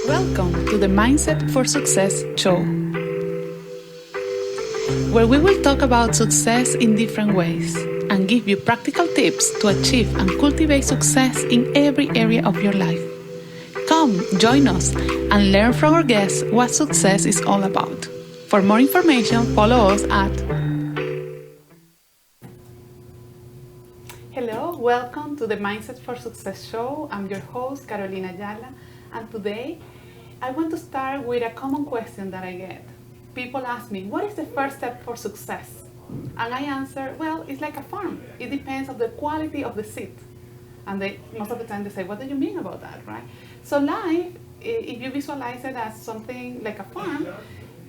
Welcome to the Mindset for Success show, where we will talk about success in different ways and give you practical tips to achieve and cultivate success in every area of your life. Come, join us and learn from our guests what success is all about. For more information, follow us at... Hello, welcome to the Mindset for Success show. I'm your host, Carolina Ayala, and today I want to start with a common question that I get. People ask me, what is the first step for success? And I answer, well, it's like a farm. It depends on the quality of the seed. And most of the time they say, what do you mean about that, right? So life, if you visualize it as something like a farm,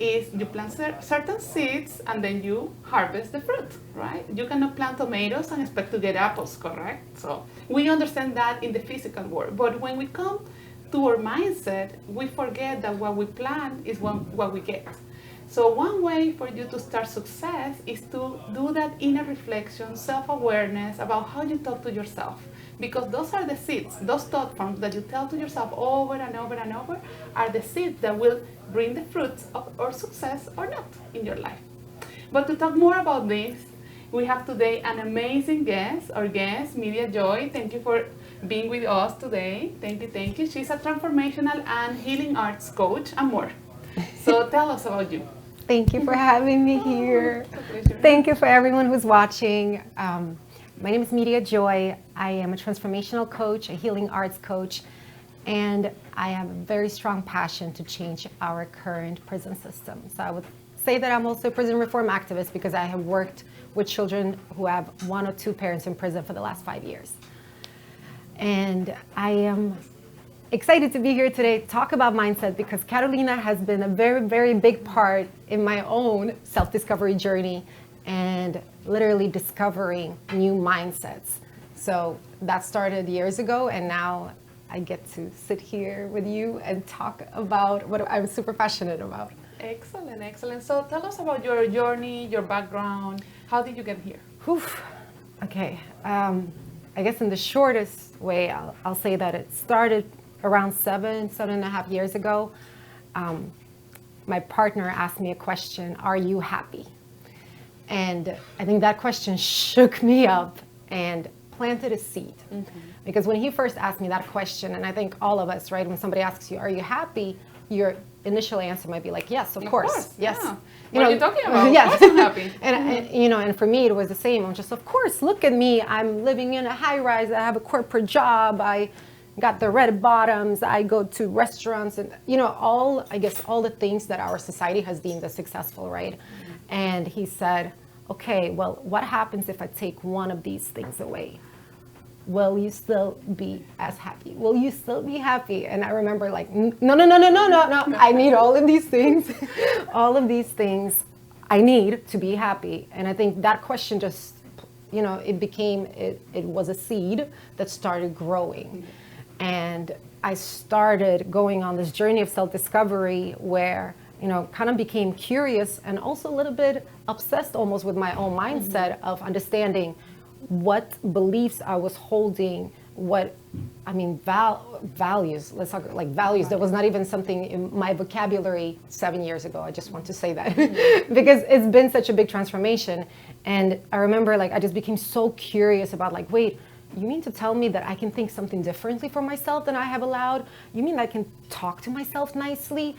is you plant certain seeds and then you harvest the fruit, right? You cannot plant tomatoes and expect to get apples, correct? So we understand that in the physical world. But when we come to our mindset, we forget that what we plant is what we get. So one way for you to start success is to do that inner reflection, self-awareness about how you talk to yourself. Because those are the seeds, those thought forms that you tell to yourself over and over and over are the seeds that will bring the fruits of or success or not in your life. But to talk more about this, we have today an amazing guest, our guest, Midia Joy. Thank you for being with us today. Thank you. She's a transformational and healing arts coach and more. So tell us about you. Thank you for having me here. It's a pleasure. Thank you for everyone who's watching. My name is Midia Joy. I am a transformational coach, a healing arts coach, and I have a very strong passion to change our current prison system. So I would say that I'm also a prison reform activist because I have worked with children who have one or two parents in prison for the last 5 years. And I am excited to be here today to talk about mindset because Carolina has been a very, very big part in my own self-discovery journey and literally discovering new mindsets. So that started years ago, and now I get to sit here with you and talk about what I'm super passionate about. Excellent. So tell us about your journey, your background. How did you get here? Okay. I guess in the shortest way, I'll say that it started around 7.5 years ago. My partner asked me a question, are you happy? And I think that question shook me up and planted a seed. Mm-hmm. Because when he first asked me that question, and I think all of us, right, when somebody asks you, are you happy? Your initial answer might be like, yes, of course. Yes. Yeah. What are you talking about? Yes. Of course I'm happy. And for me, it was the same. I'm just, of course, look at me. I'm living in a high rise. I have a corporate job. I got the red bottoms. I go to restaurants and, all the things that our society has deemed as successful, right? Mm-hmm. And he said, okay, well, what happens if I take one of these things away? Will you still be as happy? Will you still be happy? And I remember like, no. I need all of these things. All of these things I need to be happy. And I think that question just, it was a seed that started growing. And I started going on this journey of self-discovery where, kind of became curious and also a little bit obsessed almost with my own mindset of understanding what beliefs I was holding, values. Let's talk like values. That was not even something in my vocabulary 7 years ago. I just want to say that because it's been such a big transformation. And I remember I just became so curious about wait, you mean to tell me that I can think something differently for myself than I have allowed? You mean I can talk to myself nicely?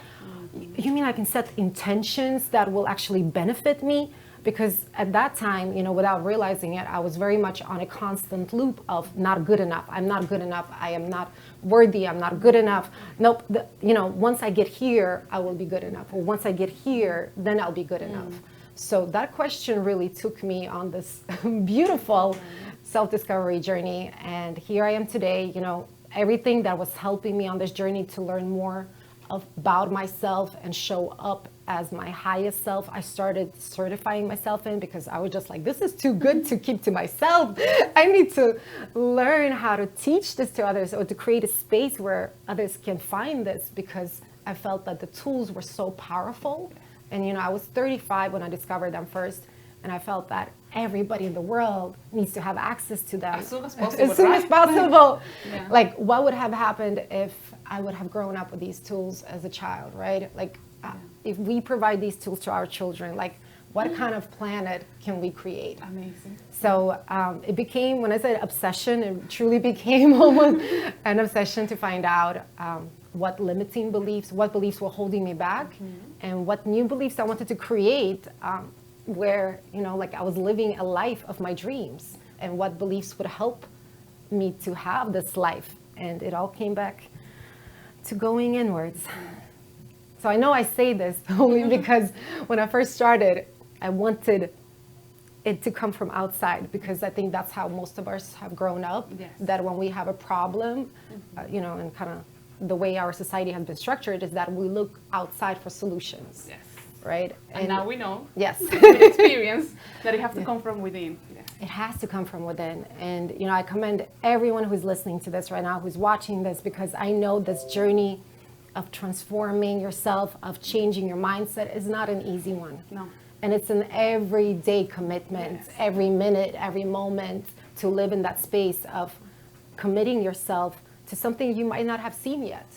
You mean I can set intentions that will actually benefit me? Because at that time, without realizing it, I was very much on a constant loop of not good enough. I'm not good enough. I am not worthy. I'm not good enough. Nope. Once I get here, I will be good enough. Or once I get here, then I'll be good enough. So that question really took me on this beautiful self-discovery journey. And here I am today, everything that was helping me on this journey to learn more about myself and show up as my highest self, I started certifying myself in because I was just like, this is too good to keep to myself. I need to learn how to teach this to others or to create a space where others can find this because I felt that the tools were so powerful. And, I was 35 when I discovered them first. And I felt that everybody in the world needs to have access to them as soon as possible. As soon as possible. Yeah. What would have happened if I would have grown up with these tools as a child, right? Like, if we provide these tools to our children, like, what kind of planet can we create? Amazing. So it became, when I said obsession, it truly became almost an obsession to find out what limiting beliefs, what beliefs were holding me back, and what new beliefs I wanted to create where, like I was living a life of my dreams, and what beliefs would help me to have this life. And it all came back to going inwards. So I know I say this only because when I first started, I wanted it to come from outside, because I think that's how most of us have grown up. Yes. That when we have a problem, and kind of the way our society has been structured is that we look outside for solutions. Yes. Right? And now we know, yes, with experience, that it has to come from within. Yes. it has to come from within. And I commend everyone who's listening to this right now, who's watching this, because I know this journey of transforming yourself, of changing your mindset, is not an easy one. No. And it's an everyday commitment, Yes. every minute, every moment, to live in that space of committing yourself to something you might not have seen yet,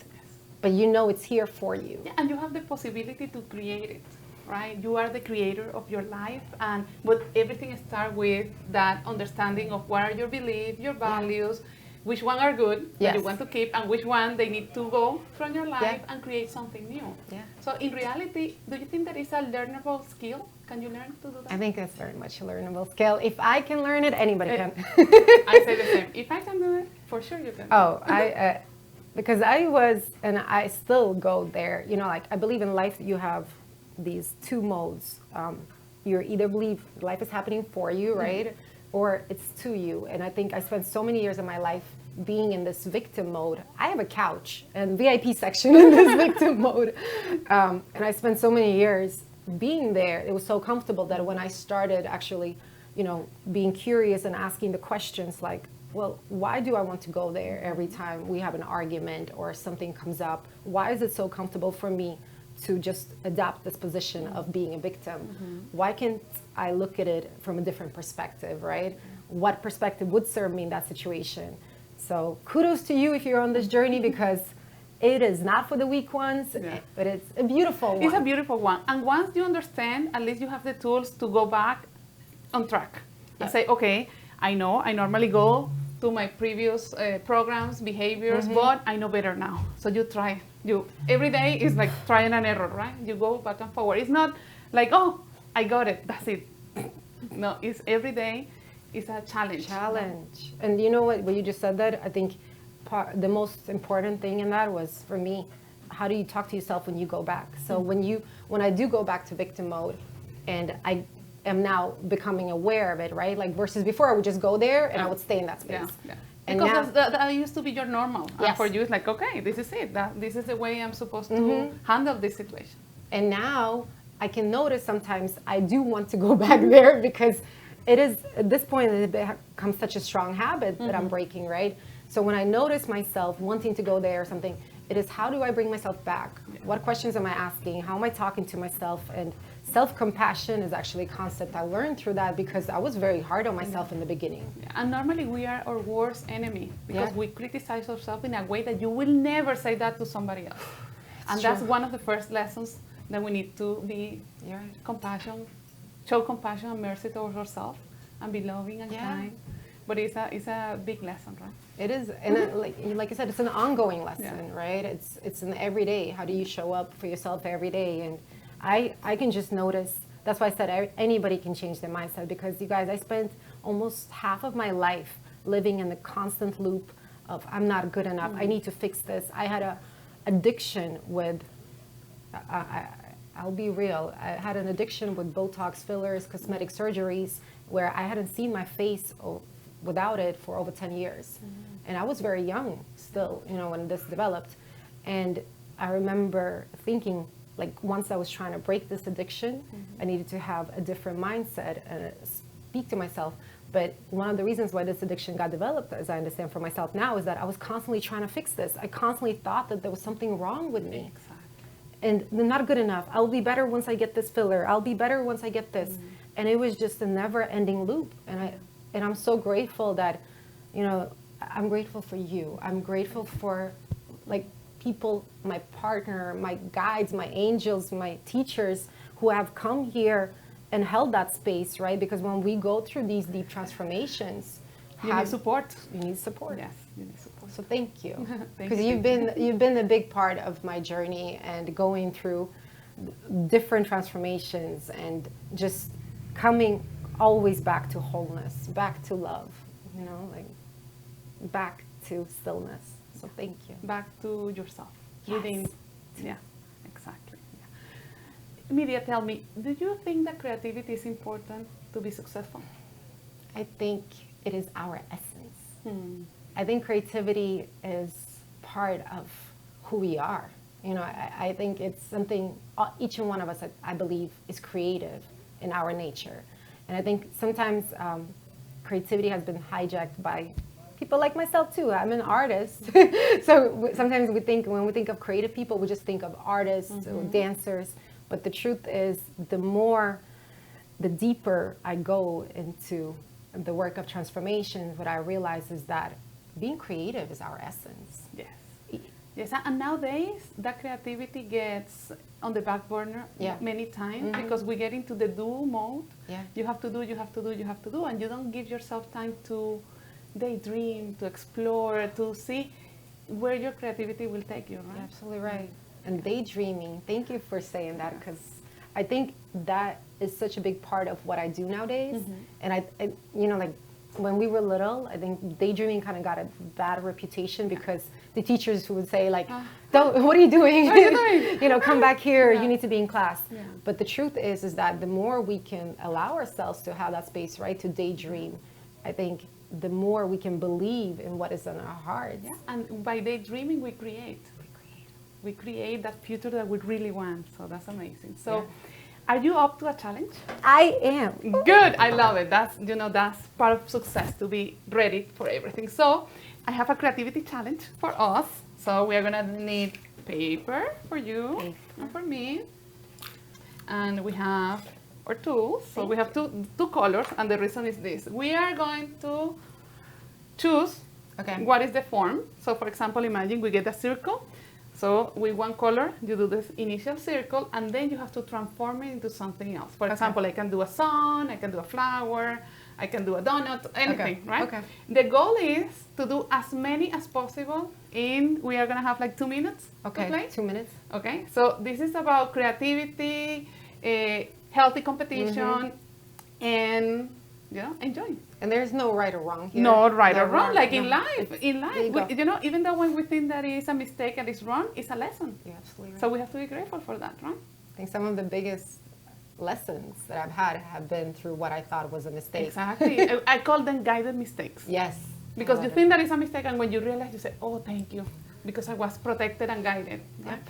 but it's here for you. Yeah, and you have the possibility to create it, right? You are the creator of your life, but everything starts with that understanding of what are your beliefs, your values, which one are good that you want to keep, and which one they need to go from your life and create something new. Yeah. So in reality, do you think that is a learnable skill? Can you learn to do that? I think it's very much a learnable skill. If I can learn it, anybody can. I say the same. If I can do it, for sure you can. Oh, because I was, and I still go there, like I believe in life you have these two modes. You either believe life is happening for you, right? Or it's to you. And I think I spent so many years of my life being in this victim mode. I have a couch and VIP section in this victim mode. And I spent so many years being there. It was so comfortable that when I started actually, being curious and asking the questions like, well, why do I want to go there every time we have an argument or something comes up? Why is it so comfortable for me to just adopt this position of being a victim? Why can't I look at it from a different perspective, right? What perspective would serve me in that situation? So kudos to you if you're on this journey, because it is not for the weak ones, but it's a beautiful one. It's a beautiful one. And once you understand, at least you have the tools to go back on track and say, okay, I know I normally go to my previous programs, behaviors, but I know better now. So you try. Every day is like trying and error, right? You go back and forward. It's not like, oh, I got it, that's it. No, it's every day is a challenge. And you know what, when you just said that, I think the most important thing in that was, for me, how do you talk to yourself when you go back? So when I do go back to victim mode, and I am now becoming aware of it, right? Like versus before, I would just go there and I would stay in that space. And because that used to be your normal. Yes. For you, it's like, okay, this is it. This is the way I'm supposed to handle this situation. And now I can notice sometimes I do want to go back there, because it is, at this point, it becomes such a strong habit that I'm breaking, right? So when I notice myself wanting to go there or something, it is, how do I bring myself back? What questions am I asking? How am I talking to myself? And self-compassion is actually a concept I learned through that, because I was very hard on myself in the beginning. And normally we are our worst enemy, because we criticize ourselves in a way that you will never say that to somebody else. And that's one of the first lessons, that we need to be show compassion and mercy towards ourselves, and be loving and kind. But it's a big lesson, right? It is, and like I said, it's an ongoing lesson, right? It's an everyday. How do you show up for yourself every day? And I can just notice. That's why I said anybody can change their mindset, because you guys, I spent almost half of my life living in the constant loop of, I'm not good enough. I need to fix this. I had a addiction with. I'll be real. I had an addiction with Botox, fillers, cosmetic surgeries, where I hadn't seen my face without it for over 10 years. And I was very young still, when this developed. And I remember thinking, like, once I was trying to break this addiction, I needed to have a different mindset and speak to myself. But one of the reasons why this addiction got developed, as I understand for myself now, is that I was constantly trying to fix this. I constantly thought that there was something wrong with me. Exactly. And they're not good enough. I'll be better once I get this filler. I'll be better once I get this. And it was just a never-ending loop. And I'm so grateful that, I'm grateful for you. I'm grateful for, like, people, my partner, my guides, my angels, my teachers who have come here and held that space, right? Because when we go through these deep transformations, you need support. You need support. Yes, you need support. So thank you, Thank because you. you've been a big part of my journey and going through different transformations and just coming always back to wholeness, back to love, you know, like back to stillness. So thank you. Back to yourself. Yes. Within. Yeah, exactly. Yeah. Midia, tell me, do you think that creativity is important to be successful? I think it is our essence. Hmm. I think creativity is part of who we are. You know, I think it's something, each and one of us, I believe, is creative in our nature. And I think sometimes creativity has been hijacked by people like myself too. I'm an artist. So sometimes when we think of creative people, we just think of artists or dancers. But the truth is, the deeper I go into the work of transformation, what I realize is that being creative is our essence. Yes. Yes, and nowadays that creativity gets on the back burner many times because we get into the do mode. Yeah. You have to do, you have to do, you have to do, and you don't give yourself time to daydream, to explore, to see where your creativity will take you, right? You're absolutely right. And daydreaming, thank you for saying that, because I think that is such a big part of what I do nowadays. And I, you know, like when we were little, I think daydreaming kind of got a bad reputation because the teachers would say like, "Don't, what are you doing? What are you doing? You know, come back here. You need to be in class." Yeah. But the truth is that the more we can allow ourselves to have that space, right, to daydream, I think the more we can believe in what is in our hearts. Yeah, and by daydreaming we create. We create that future that we really want. So that's amazing. So, are you up to a challenge? I am. Good. I love it. That's that's part of success, to be ready for everything. So, I have a creativity challenge for us. So we are gonna need paper for you and for me, and we have our tools. So we have two colors, and the reason is this: we are going to choose what is the form. So, for example, imagine we get a circle. So with one color, you do this initial circle, and then you have to transform it into something else. For example, I can do a sun, I can do a flower, I can do a donut, anything, right? Okay. The goal is to do as many as possible we are gonna have like 2 minutes to play. 2 minutes. Okay, so this is about creativity, healthy competition, and enjoy. And there's no right or wrong here. No right or wrong, like in life. In life, you even though when we think that is a mistake and it's wrong, it's a lesson. You're absolutely right. So we have to be grateful for that, right? I think some of the biggest lessons that I've had have been through what I thought was a mistake. Exactly. I call them guided mistakes. Yes. Because you think that is a mistake, and when you realize, you say, "Oh, thank you," because I was protected and guided. Right?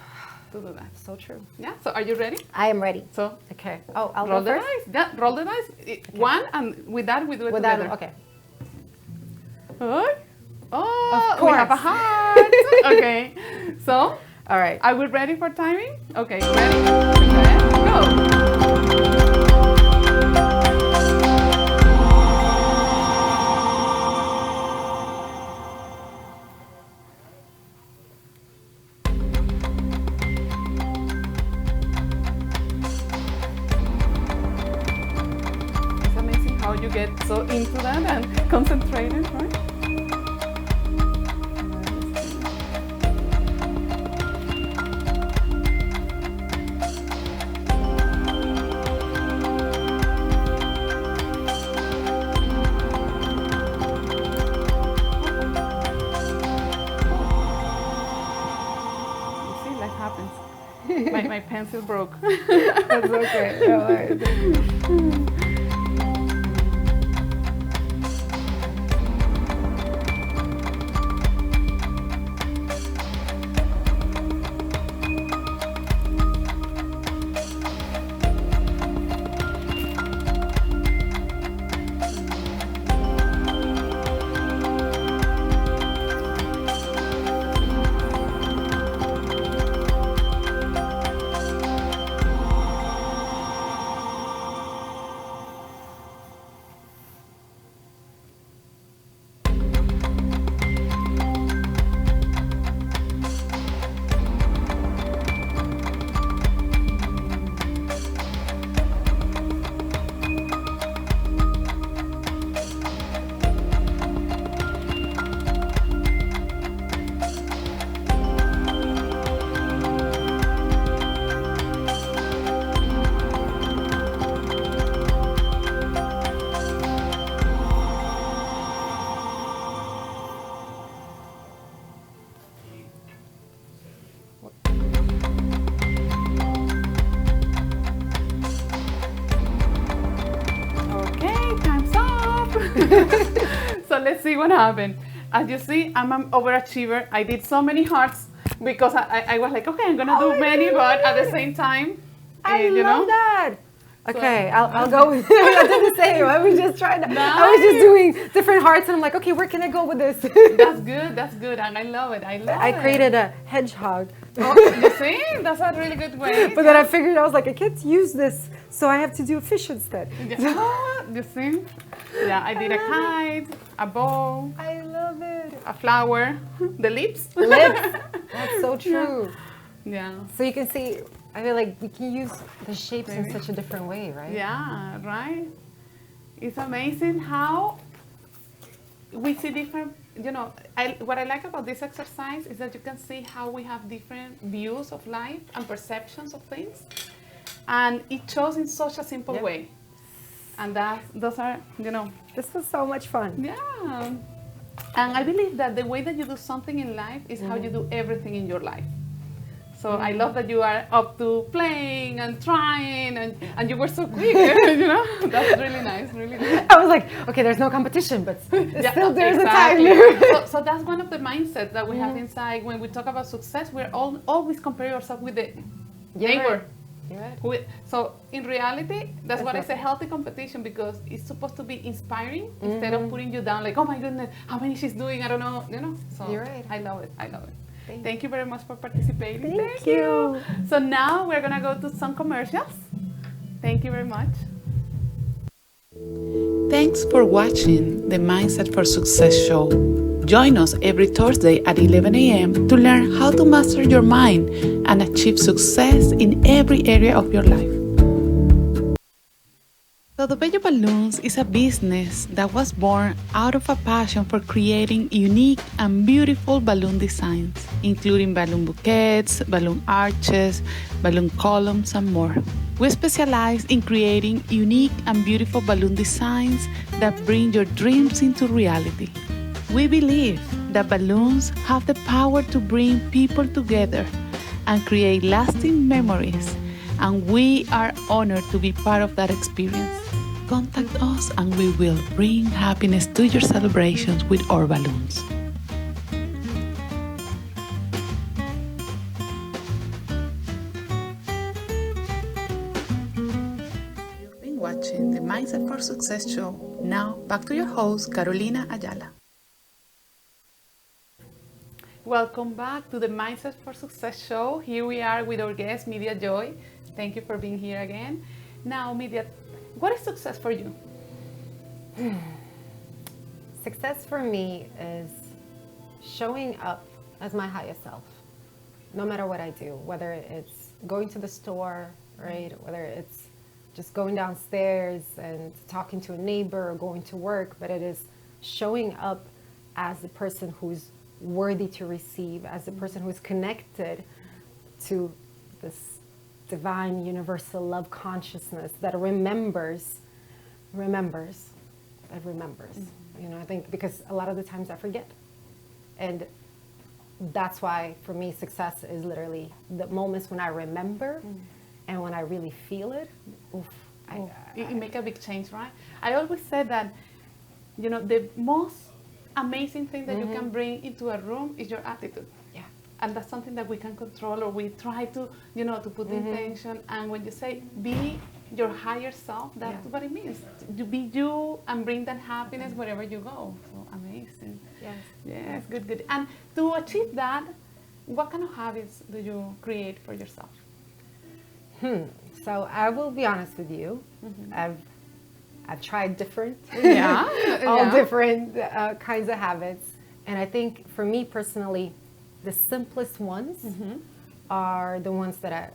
To do that. So true. Yeah. So are you ready? I am ready. So okay. Oh, I'll roll go the first. dice. Yeah, roll the dice. One, and with that we do it together. Okay. Oh, we have a heart. Okay. So, all right. Are we ready for timing? Okay. Ready? Okay. Go. You get so into that and concentrated, right? You see, life happens. my pencil broke. That's okay. All right. So let's see what happened. As you see, I'm an overachiever. I did so many hearts because I was like, okay, I'm gonna do many, but at the same time, I you love know. that. So- Okay, I'll go with I did the same. I was just trying to, I was just doing different hearts and I'm like, okay, where can I go with this? That's good, and I love it. I created a hedgehog. Oh, you see, that's a really good way. But then I figured, I was like, I can't use this, so I have to do a fish instead. You see? Yeah, I did a kite, a bow, I love it. a flower, the lips. Lips. That's so true. Yeah. So you can see, I feel like we can use the shapes in such a different way, right? Yeah, right. It's amazing how we see different, what I like about this exercise is that you can see how we have different views of life and perceptions of things. And it shows in such a simple way. And those are, This was so much fun. yeah. And I believe that the way that you do something in life is how you do everything in your life. So I love that you are up to playing and trying, and you were so quick, That's really nice, really nice. I was like, okay, there's no competition, but still there's exactly. a time. So that's one of the mindsets that we have inside when we talk about success. We're always comparing ourselves with the neighbor. Right. So in reality, that's what I say, healthy competition, because it's supposed to be inspiring instead of putting you down like, oh my goodness, how many she's doing, I don't know, So You're right. I love it. Thank you very much for participating. Thank you. So now we're gonna go to some commercials. Thank you very much. Thanks for watching the Mindset for Success show. Join us every Thursday at 11 a.m. to learn how to master your mind and achieve success in every area of your life. Todo Bello Balloons is a business that was born out of a passion for creating unique and beautiful balloon designs, including balloon bouquets, balloon arches, balloon columns, and more. We specialize in creating unique and beautiful balloon designs that bring your dreams into reality. We believe that balloons have the power to bring people together and create lasting memories, and we are honored to be part of that experience. Contact us and we will bring happiness to your celebrations with our balloons. You've been watching the Mindset for Success show. Now, back to your host, Carolina Ayala. Welcome back to the Mindset for Success show. Here we are with our guest, Midia Joy. Thank you for being here again. Now, Midia, what is success for you? Success for me is showing up as my highest self, no matter what I do, whether it's going to the store, right? Whether it's just going downstairs and talking to a neighbor or going to work, but it is showing up as the person who's worthy to receive, as the person who's connected to this divine universal love consciousness that remembers. I think because a lot of the times I forget. And that's why for me success is literally the moments when I remember and when I really feel it. You make a big change, right? I always said that, the most amazing thing that you can bring into a room is your attitude. And that's something that we can control, or we try to, to put the intention. And when you say be your higher self, that's what it means. To be you and bring that happiness wherever you go. So amazing. Yes, good. And to achieve that, what kind of habits do you create for yourself? So I will be honest with you. I've tried different, different kinds of habits. And I think for me personally, the simplest ones are the ones that I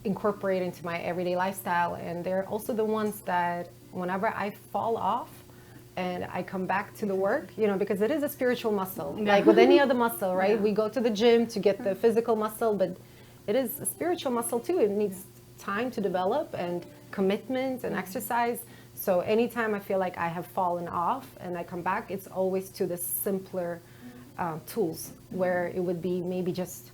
incorporate into my everyday lifestyle. And they're also the ones that whenever I fall off and I come back to the work, because it is a spiritual muscle, like with any other muscle, right? We go to the gym to get the physical muscle, but it is a spiritual muscle too. It needs time to develop and commitment and exercise. So anytime I feel like I have fallen off and I come back, it's always to the simpler tools, where it would be maybe just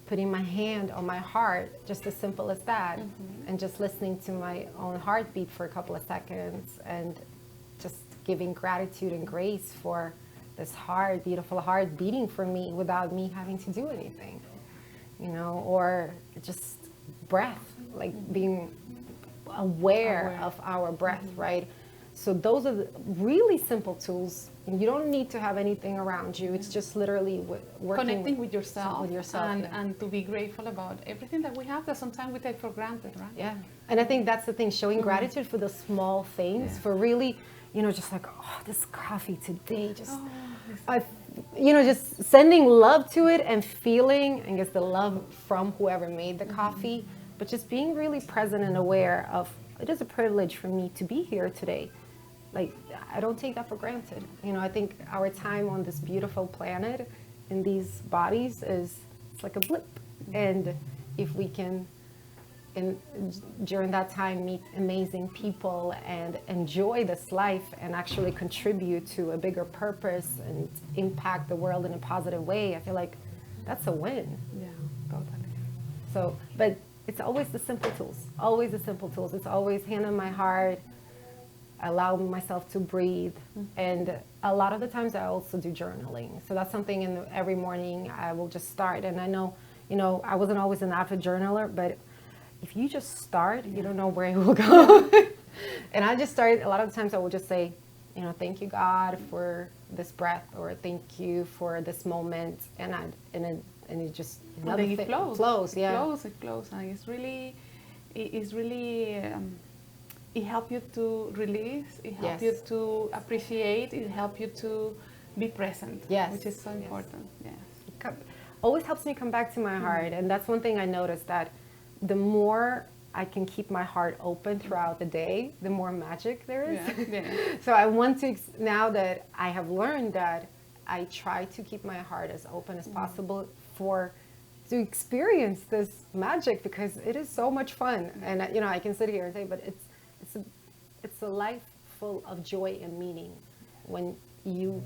putting my hand on my heart, just as simple as that, and just listening to my own heartbeat for a couple of seconds and just giving gratitude and grace for this heart, beautiful heart beating for me without me having to do anything, or just breath, like being aware of our breath, right? So those are the really simple tools. And you don't need to have anything around you. It's just literally working connecting with yourself, and, and to be grateful about everything that we have that sometimes we take for granted, right? Yeah. And I think that's the thing, showing gratitude for the small things, for really, just like, oh, this coffee today, just, just sending love to it and feeling, I guess, the love from whoever made the coffee, but just being really present and aware of, it is a privilege for me to be here today. Like, I don't take that for granted. I think our time on this beautiful planet in these bodies it's like a blip. And if we can, during that time, meet amazing people and enjoy this life and actually contribute to a bigger purpose and impact the world in a positive way, I feel like that's a win. Yeah, totally. So, but it's always the simple tools, always the simple tools. It's always hand on my heart, allow myself to breathe. And a lot of the times I also do journaling. So that's something every morning I will just start. And I know, I wasn't always an avid journaler, but if you just start, you don't know where it will go. And I just started, a lot of the times I will just say, thank you, God, for this breath, or thank you for this moment. And it just, another thing, it flows. Yeah. It flows. And it's really, it helps you to release, it helps you to appreciate, it helps you to be present, which is so important. Yes. It always helps me come back to my heart. And that's one thing I noticed, that the more I can keep my heart open throughout the day, the more magic there is. Yeah. So I want to, now that I have learned that, I try to keep my heart as open as possible to experience this magic, because it is so much fun. And I can sit here and say, but it's a life full of joy and meaning when you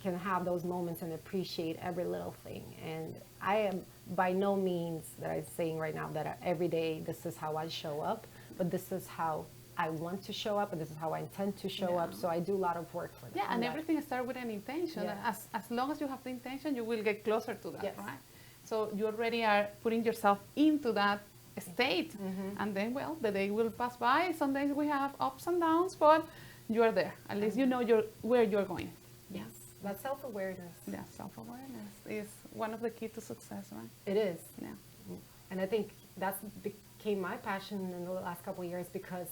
can have those moments and appreciate every little thing. And I am by no means that I'm saying right now that every day this is how I show up, but this is how I want to show up, and this is how I intend to show up. So I do a lot of work for that. Yeah, and everything starts with an intention. Yeah. As long as you have the intention, you will get closer to that, Yes. right? So you already are putting yourself into that state, and then, well, the day will pass by. Some days we have ups and downs, but you are there. At least you know where you're going. Yes, that's self-awareness. Yeah, self-awareness is one of the keys to success, right? It is. Yeah. And I think that's became my passion in the last couple of years, because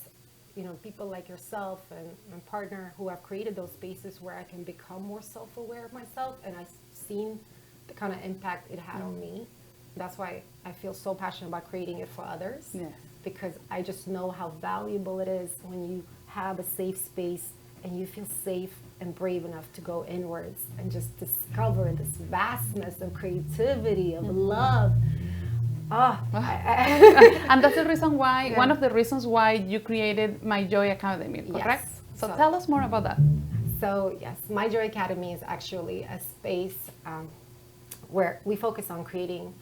people like yourself and my partner who have created those spaces where I can become more self-aware of myself, and I've seen the kind of impact it had on me. That's why I feel so passionate about creating it for others. Yes. Because I just know how valuable it is when you have a safe space and you feel safe and brave enough to go inwards and just discover this vastness of creativity, of love. And that's the reason why, one of the reasons why you created My Joy Academy, correct? Yes. So tell us more about that. So yes, My Joy Academy is actually a space where we focus on creating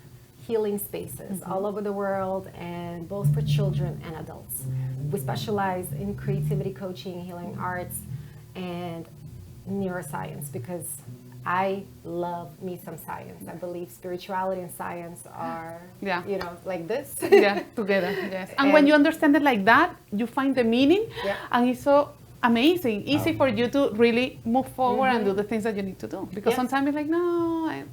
healing spaces all over the world, and both for children and adults. We specialize in creativity coaching, healing arts, and neuroscience, because I love me some science. I believe spirituality and science are, like this. Yeah, together, yes. And when you understand it like that, you find the meaning, and it's so amazing, easy for you to really move forward and do the things that you need to do. Because sometimes it's like, no.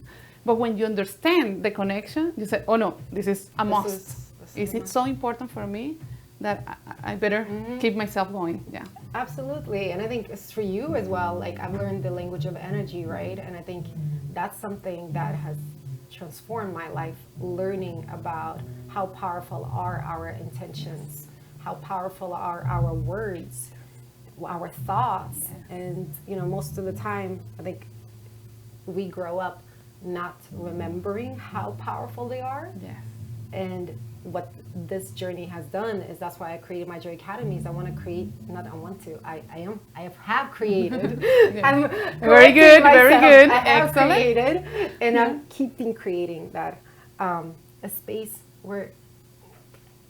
But when you understand the connection, you say, oh no, this is a must. Is it so important for me that I better keep myself going? Yeah. Absolutely. And I think it's for you as well. Like, I've learned the language of energy, right? And I think that's something that has transformed my life, learning about how powerful are our intentions, how powerful are our words, our thoughts. And, most of the time, I think we grow up not remembering how powerful they are. Yes. And what this journey has done is, that's why I created My Joy Academy, is I want to create, I have created. I'm very good, very good. I have Excellent. created, and I'm keeping creating that, a space where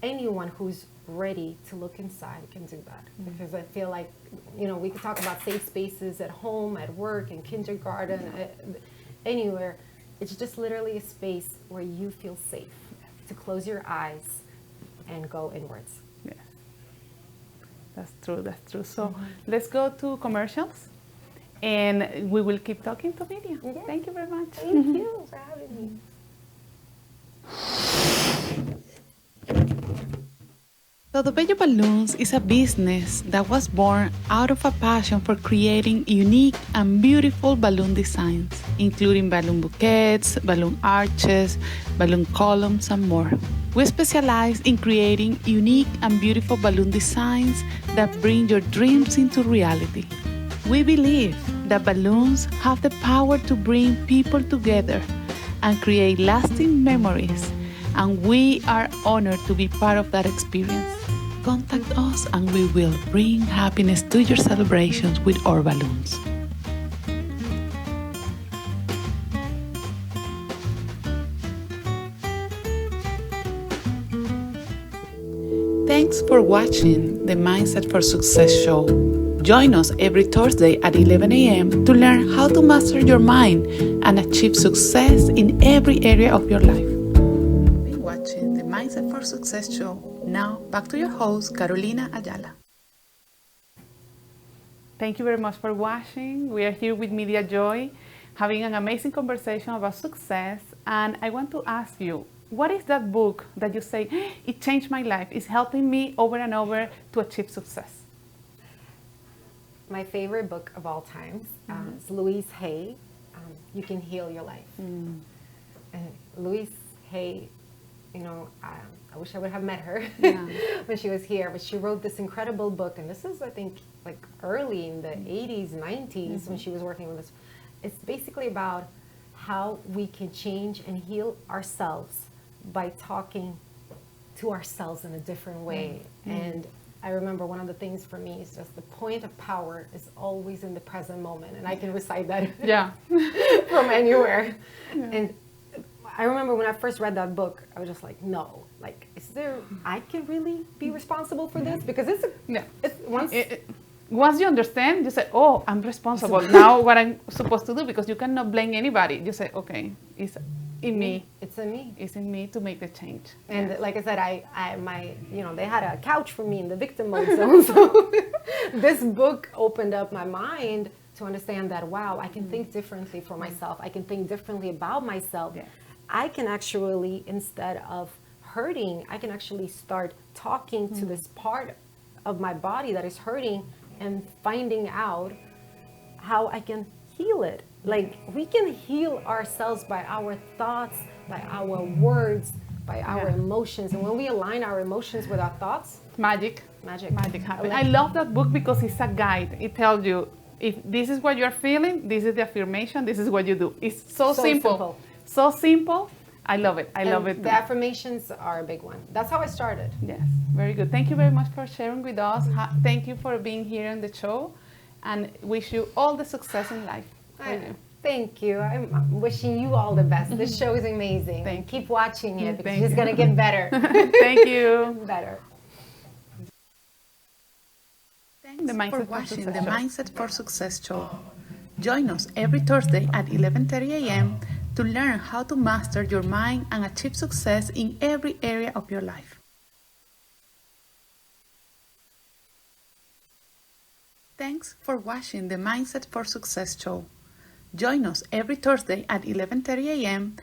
anyone who's ready to look inside can do that. Because I feel like, we could talk about safe spaces at home, at work, in kindergarten, anywhere. It's just literally a space where you feel safe to close your eyes and go inwards. Yes, that's true. So let's go to commercials, and we will keep talking to Midia. Yeah. Thank you very much. Thank you for having me. Todo Bello Balloons is a business that was born out of a passion for creating unique and beautiful balloon designs, including balloon bouquets, balloon arches, balloon columns, and more. We specialize in creating unique and beautiful balloon designs that bring your dreams into reality. We believe that balloons have the power to bring people together and create lasting memories, and we are honored to be part of that experience. Contact us and we will bring happiness to your celebrations with our balloons. Thanks for watching the Mindset for Success show. Join us every Thursday at 11 a.m. to learn how to master your mind and achieve success in every area of your life. You've been watching the Mindset for Success show. Now, back to your host, Carolina Ayala. Thank you very much for watching. We are here with Midia Joy, having an amazing conversation about success. And I want to ask you, what is that book that you say, it changed my life, it's helping me over and over to achieve success? My favorite book of all time is Louise Hay, You Can Heal Your Life. And Louise Hay, I wish I would have met her when she was here, but she wrote this incredible book, and this is, I think, like early in the 80s, 90s when she was working with this. It's basically about how we can change and heal ourselves by talking to ourselves in a different way. And I remember one of the things for me is just the point of power is always in the present moment, and I can recite that from anywhere. And I remember when I first read that book, I was just like, no, like, I can really be responsible for this? Because once you understand, you say, oh, I'm responsible. Now what I'm supposed to do, because you cannot blame anybody. You say, okay, it's in me. It's in me. It's in me to make the change. And like I said, they had a couch for me in the victim mode zone. So this book opened up my mind to understand that, wow, I can think differently for myself. I can think differently about myself. Yes. I can actually, instead of hurting, I can actually start talking to this part of my body that is hurting and finding out how I can heal it. Like, we can heal ourselves by our thoughts, by our words, by our emotions. And when we align our emotions with our thoughts, magic happens. I love that book because it's a guide. It tells you, if this is what you're feeling, this is the affirmation, this is what you do. It's so simple. So simple. I love it. I love it. The affirmations are a big one. That's how I started. Yes, very good. Thank you very much for sharing with us. Thank you for being here on the show, and wish you all the success in life. Thank you. I'm wishing you all the best. This show is amazing. Keep watching it because it's going to get better. Thank you. Better. Thanks for watching the Mindset for Success show. Join us every Thursday at 11:30 a.m. to learn how to master your mind and achieve success in every area of your life. Thanks for watching the Mindset for Success show. Join us every Thursday at 11:30 a.m.